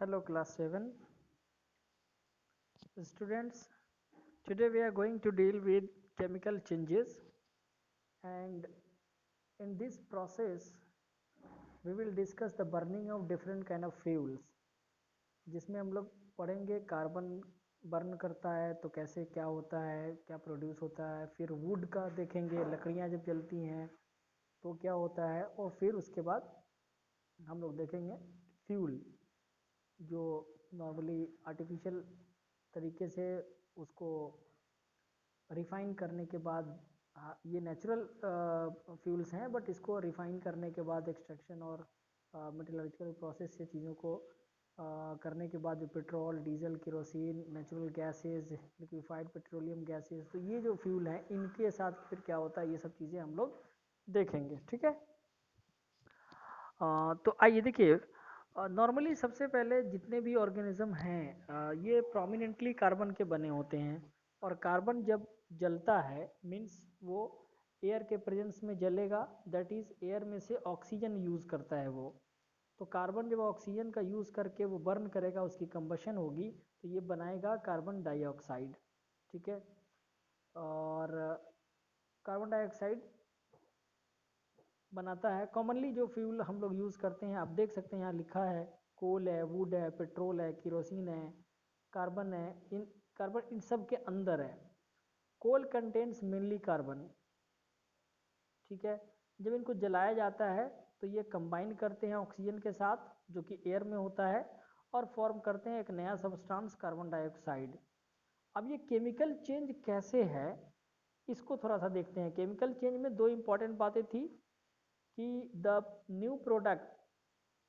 Hello class 7 students. Today we are going to deal with chemical changes, and in this process we will discuss the burning of different kind of fuels, जिसमें हम लोग पढ़ेंगे carbon burn करता है तो कैसे क्या होता है, क्या प्रोड्यूस होता है। फिर वुड का देखेंगे, लकड़ियाँ जब जलती हैं तो क्या होता है। और फिर उसके बाद हम लोग देखेंगे फ्यूल, जो नॉर्मली आर्टिफिशियल तरीके से उसको रिफाइन करने के बाद, ये नेचुरल फ्यूल्स हैं बट इसको रिफाइन करने के बाद एक्सट्रैक्शन और मेटलर्जिकल प्रोसेस से चीज़ों को करने के बाद जो petrol, diesel, kerosene, natural gases, liquefied petroleum gases, तो ये जो फ्यूल हैं इनके साथ फिर क्या होता है, ये सब चीज़ें हम लोग देखेंगे। ठीक है। तो आइए देखिए, नॉर्मली सबसे पहले जितने भी ऑर्गेनिज्म हैं ये प्रोमिनेंटली कार्बन के बने होते हैं। और कार्बन जब जलता है मीन्स वो एयर के प्रेजेंस में जलेगा, दैट इज एयर में से ऑक्सीजन यूज़ करता है वो। तो कार्बन जब ऑक्सीजन का यूज़ करके वो बर्न करेगा, उसकी कंबशन होगी तो ये बनाएगा कार्बन डाइऑक्साइड। ठीक है। और कार्बन डाइऑक्साइड बनाता है। कॉमनली जो फ्यूल हम लोग यूज़ करते हैं, आप देख सकते हैं यहाँ लिखा है, कोल है, वुड है, पेट्रोल है, केरोसिन है, कार्बन है। इन सब के अंदर है। कोल कंटेन्स मेनली कार्बन। ठीक है। जब इनको जलाया जाता है तो ये कंबाइन करते हैं ऑक्सीजन के साथ जो कि एयर में होता है, और फॉर्म करते हैं एक नया सब्सटेंस कार्बन डाइऑक्साइड। अब ये केमिकल चेंज कैसे है, इसको थोड़ा सा देखते हैं। केमिकल चेंज में दो इंपॉर्टेंट बातें थी कि द न्यू प्रोडक्ट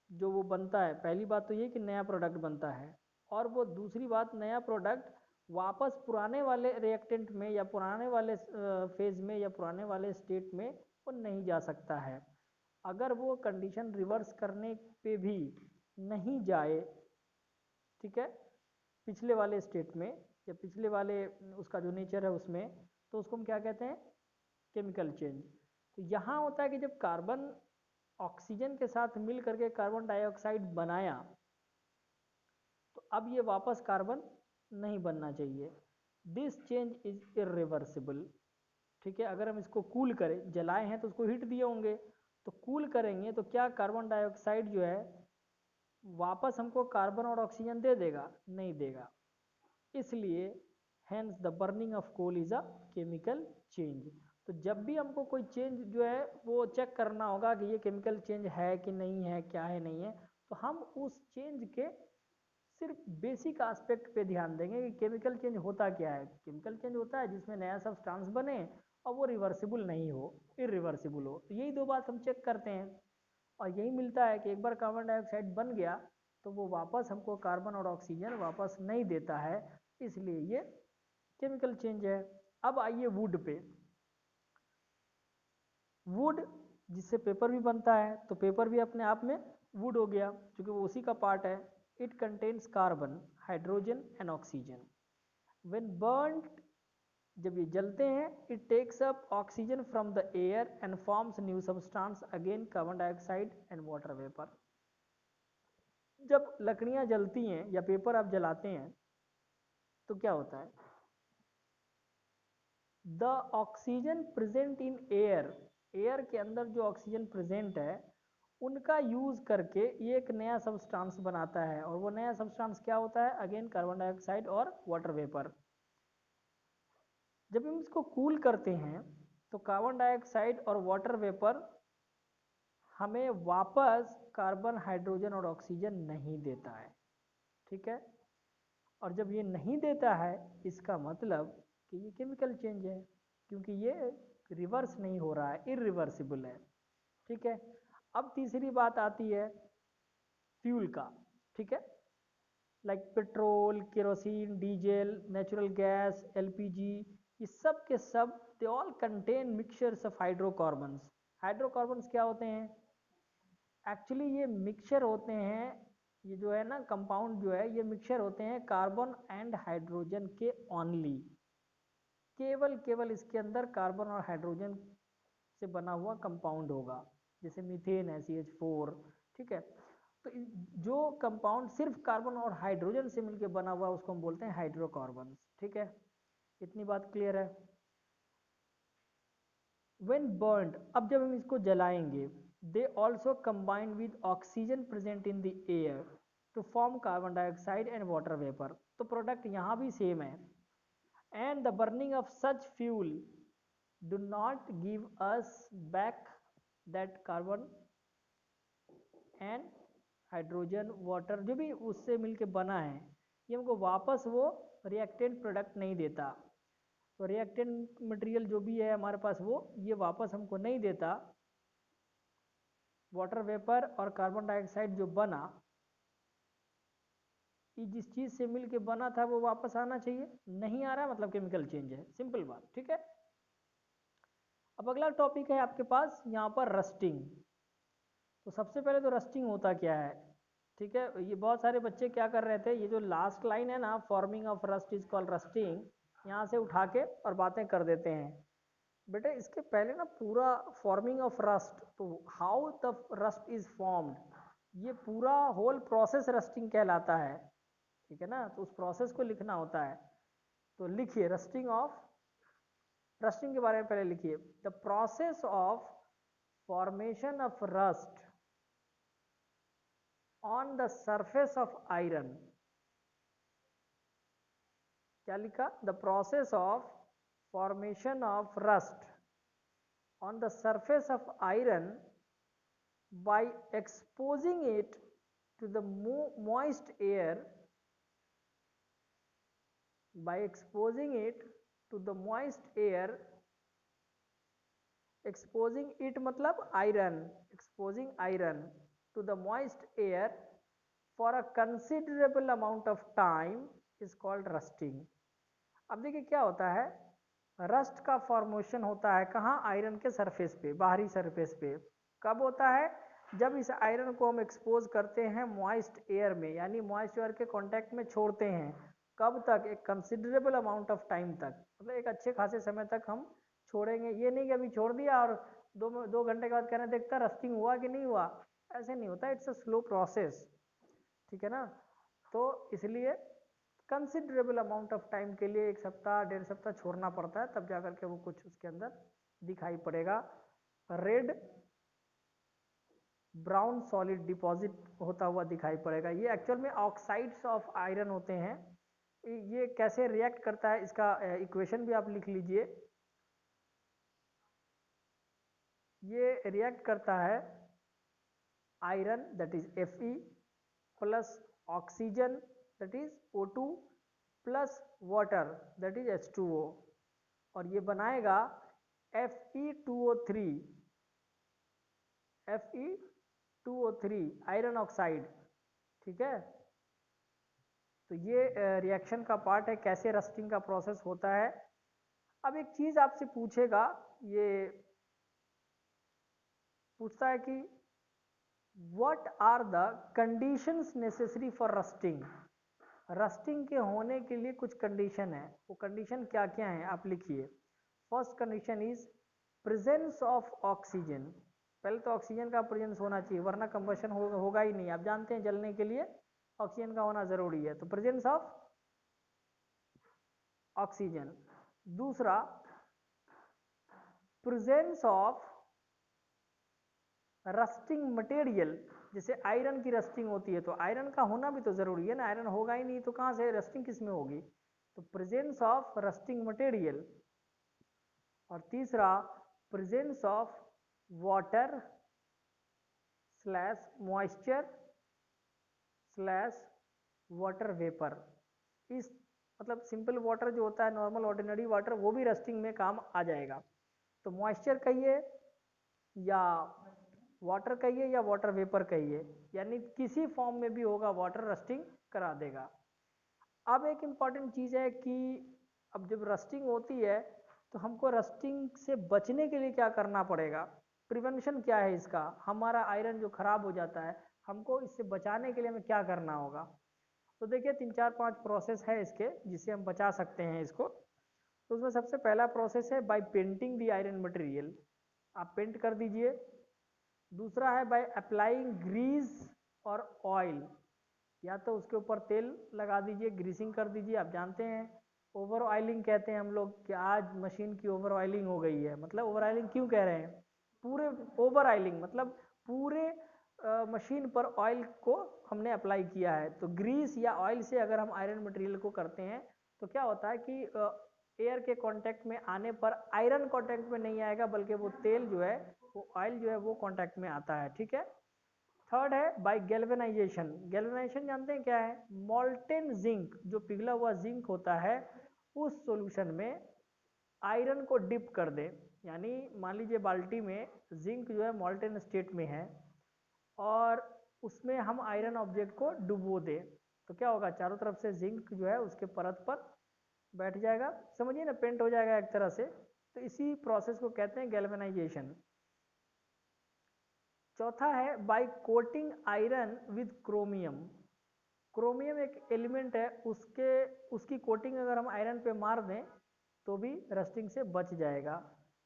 जो वो बनता है, पहली बात तो ये कि नया प्रोडक्ट बनता है, और वो दूसरी बात, नया प्रोडक्ट वापस पुराने वाले रिएक्टेंट में या पुराने वाले फेज में या पुराने वाले स्टेट में वो नहीं जा सकता है। अगर वो कंडीशन रिवर्स करने पे भी नहीं जाए, ठीक है, पिछले वाले स्टेट में या पिछले वाले उसका जो नेचर है उसमें, तो उसको हम क्या कहते हैं, केमिकल चेंज। तो यहाँ होता है कि जब कार्बन ऑक्सीजन के साथ मिल करके कार्बन डाइऑक्साइड बनाया, तो अब ये वापस कार्बन नहीं बनना चाहिए। This change is irreversible. ठीक है। अगर हम इसको कूल करें, जलाए हैं तो उसको हीट दिए होंगे, तो कूल करेंगे तो क्या कार्बन डाइऑक्साइड जो है वापस हमको कार्बन और ऑक्सीजन दे देगा? नहीं देगा। इसलिए hence the burning of coal is a chemical change. तो जब भी हमको कोई चेंज जो है वो चेक करना होगा कि ये केमिकल चेंज है कि नहीं है, क्या है नहीं है, तो हम उस चेंज के सिर्फ बेसिक एस्पेक्ट पे ध्यान देंगे कि केमिकल चेंज होता क्या है। केमिकल चेंज होता है जिसमें नया सब्सटेंस बने और वो रिवर्सिबल नहीं हो, इरिवर्सिबल हो। तो यही दो बात हम चेक करते हैं, और यही मिलता है कि एक बार कार्बन डाइऑक्साइड बन गया तो वो वापस हमको कार्बन और ऑक्सीजन वापस नहीं देता है, इसलिए ये केमिकल चेंज है। अब आइए वुड पे। वुड जिससे पेपर भी बनता है, तो पेपर भी अपने आप में वुड हो गया क्योंकि वो उसी का पार्ट है। It contains carbon, hydrogen and oxygen. When burned, जब ये जलते हैं, it takes up oxygen from the air and forms new substance, again carbon dioxide and water vapour. जब लकड़ियां जलती हैं या पेपर आप जलाते हैं तो क्या होता है, the oxygen present in air, air के अंदर जो ऑक्सीजन प्रेजेंट है उनका यूज करके ये एक नया सब्सटेंस बनाता है, और वो नया सब्सटेंस क्या होता है, अगेन कार्बन डाइऑक्साइड और वाटर वेपर। जब हम इसको कूल करते हैं तो कार्बन डाइऑक्साइड और वाटर वेपर हमें वापस कार्बन, हाइड्रोजन और ऑक्सीजन नहीं देता है। ठीक है। और जब ये नहीं देता है, इसका मतलब कि ये केमिकल चेंज है, क्योंकि ये रिवर्स नहीं हो रहा है, इरिवर्सिबल है। ठीक है। अब तीसरी बात आती है फ्यूल का। ठीक है। Like petrol, kerosene, diesel, natural gas, LPG, ये सब के सब they all contain mixtures of hydrocarbons. Hydrocarbons क्या होते हैं? एक्चुअली ये मिक्सचर होते हैं, ये जो है ना कंपाउंड जो है, ये मिक्सचर होते हैं कार्बन एंड हाइड्रोजन के ओनली। केवल केवल इसके अंदर कार्बन और हाइड्रोजन से बना हुआ कंपाउंड होगा, जैसे मीथेन है, CH4। ठीक है। तो जो कंपाउंड सिर्फ कार्बन और हाइड्रोजन से मिलकर बना हुआ है उसको हम बोलते हैं हाइड्रोकार्बन। ठीक है, इतनी बात क्लियर है। When burned, अब जब हम इसको जलाएंगे, they also combine with oxygen present in the air to form carbon dioxide and water vapor। तो प्रोडक्ट यहाँ भी सेम है। And the burning of such fuel do not give us back that carbon and hydrogen water जो भी उससे मिलके बना है, ये हमको वापस वो रिएक्टेंट प्रोडक्ट नहीं देता। तो रिएक्टेंट मटेरियल जो भी है हमारे पास वो ये वापस हमको नहीं देता। वाटर वेपर और कार्बन डाइऑक्साइड जो बना, ये जिस चीज़ से मिल के बना था वो वापस आना चाहिए, नहीं आ रहा मतलब केमिकल चेंज है, सिंपल बात। ठीक है, अब अगला टॉपिक है आपके पास यहाँ पर रस्टिंग। तो सबसे पहले तो रस्टिंग होता क्या है? ठीक है, ये बहुत सारे बच्चे क्या कर रहे थे, ये जो लास्ट लाइन है ना, forming of rust is called rusting, यहाँ से उठा के और बातें कर देते हैं। बेटा इसके पहले ना पूरा फॉर्मिंग ऑफ रस्ट, तो how the rust is formed, ये पूरा होल प्रोसेस रस्टिंग कहलाता है। ठीक है ना, तो उस प्रोसेस को लिखना होता है। तो लिखिए रस्टिंग के बारे में पहले लिखिए, the process of formation of rust on the surface of iron. क्या लिखा? The process of formation of rust on the surface of iron by exposing it to the moist air, by exposing it to the moist air, exposing it मतलब iron, exposing iron to the moist air for a considerable amount of time is called rusting। अब देखिए क्या होता है, rust का formation होता है कहाँ? आयरन के सरफेस पे, बाहरी सरफेस पे। कब होता है? जब इस आयरन को हम एक्सपोज करते हैं मॉइस्ट एयर में, यानी मॉइस्ट एयर के कांटेक्ट में छोड़ते हैं। कब तक? एक कंसिडरेबल अमाउंट ऑफ टाइम तक, मतलब एक अच्छे खासे समय तक हम छोड़ेंगे। ये नहीं कि अभी छोड़ दिया और दो घंटे के बाद कहना देखता रस्टिंग हुआ कि नहीं हुआ, ऐसे नहीं होता, इट्स अ स्लो प्रोसेस। ठीक है ना, तो इसलिए कंसिडरेबल अमाउंट ऑफ टाइम के लिए, 1 सप्ताह 1.5 सप्ताह छोड़ना पड़ता है, तब जाकर के वो कुछ उसके अंदर दिखाई पड़ेगा। रेड ब्राउन सॉलिड डिपॉजिट होता हुआ दिखाई पड़ेगा। ये एक्चुअल में ऑक्साइड्स ऑफ आयरन होते हैं। ये कैसे रिएक्ट करता है इसका इक्वेशन भी आप लिख लीजिए। ये रिएक्ट करता है iron that is Fe plus oxygen that is O2 plus water that is H2O, और ये बनाएगा Fe2O3, Fe2O3 आयरन ऑक्साइड। ठीक है, तो ये रिएक्शन का पार्ट है, कैसे रस्टिंग का प्रोसेस होता है। अब एक चीज आपसे पूछेगा, ये पूछता है कि what are the conditions necessary for rusting. Rusting के होने के लिए कुछ कंडीशन है, वो कंडीशन क्या क्या है आप लिखिए। First condition is presence of oxygen. पहले तो ऑक्सीजन का प्रेजेंस होना चाहिए, वरना कंबशन होगा ही नहीं। आप जानते हैं जलने के लिए ऑक्सीजन का होना जरूरी है, तो प्रेजेंस ऑफ ऑक्सीजन। दूसरा, प्रेजेंस ऑफ रस्टिंग मटेरियल। जैसे आयरन की रस्टिंग होती है तो आयरन का होना भी तो जरूरी है ना, आयरन होगा ही नहीं तो कहां से रस्टिंग किस में होगी? तो प्रेजेंस ऑफ रस्टिंग मटेरियल। और तीसरा, presence of water slash moisture slash water vapour. इस मतलब सिंपल वाटर जो होता है, नॉर्मल ऑर्डिनरी वाटर, वो भी रस्टिंग में काम आ जाएगा। तो मॉइस्चर कहिए या वाटर कहिए या वाटर वेपर कहिए, यानी किसी फॉर्म में भी होगा, वाटर रस्टिंग करा देगा। अब एक इम्पॉर्टेंट चीज़ है कि अब जब रस्टिंग होती है तो हमको रस्टिंग से बचने के लिए क्या करना पड़ेगा? प्रिवेंशन क्या है इसका? हमारा आयरन जो खराब हो जाता है, हमको इससे बचाने के लिए हमें क्या करना होगा? तो देखिए 3 4 5 प्रोसेस है इसके जिससे हम बचा सकते हैं इसको। तो उसमें सबसे पहला प्रोसेस है by painting the iron material, आप पेंट कर दीजिए। दूसरा है बाय अप्लाइंग ग्रीस और ऑयल, या तो उसके ऊपर तेल लगा दीजिए, ग्रीसिंग कर दीजिए। आप जानते हैं ओवर ऑयलिंग कहते हैं हम लोग कि आज मशीन की ओवर ऑयलिंग हो गई है। मतलब ओवर ऑयलिंग क्यों कह रहे हैं? पूरे ओवर ऑयलिंग मतलब पूरे मशीन पर ऑयल को हमने अप्लाई किया है। तो ग्रीस या ऑयल से अगर हम आयरन मटेरियल को करते हैं तो क्या होता है कि एयर के कांटेक्ट में आने पर आयरन कांटेक्ट में नहीं आएगा, बल्कि वो तेल जो है, वो ऑयल जो है वो कांटेक्ट में आता है। ठीक है। थर्ड है बाय गैल्वेनाइजेशन। गैल्वेनाइजेशन जानते हैं क्या है? मोल्टेन जिंक, जो पिघला हुआ जिंक होता है, उस सॉल्यूशन में आयरन को डिप कर दे। यानी मान लीजिए बाल्टी में जिंक जो है मोल्टेन स्टेट में है और उसमें हम आयरन ऑब्जेक्ट को डुबो दे, तो क्या होगा? चारों तरफ से जिंक जो है उसके परत पर बैठ जाएगा, समझिए ना, पेंट हो जाएगा एक तरह से। तो इसी प्रोसेस को कहते हैं गैल्वेनाइजेशन। चौथा है by coating iron with chromium. Chromium एक एलिमेंट है, उसकी कोटिंग अगर हम आयरन पे मार दें तो भी रस्टिंग से बच जाएगा।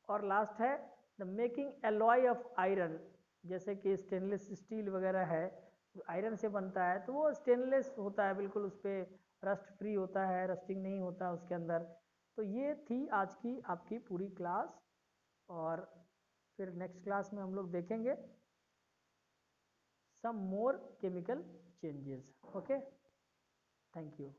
और लास्ट है the making alloy of iron. जैसे कि स्टेनलेस स्टील वगैरह है, आयरन से बनता है, तो वो स्टेनलेस होता है, बिल्कुल उस पर रस्ट फ्री होता है, रस्टिंग नहीं होता उसके अंदर। तो ये थी आज की आपकी पूरी क्लास, और फिर नेक्स्ट क्लास में हम लोग देखेंगे some more chemical changes. Okay, thank you.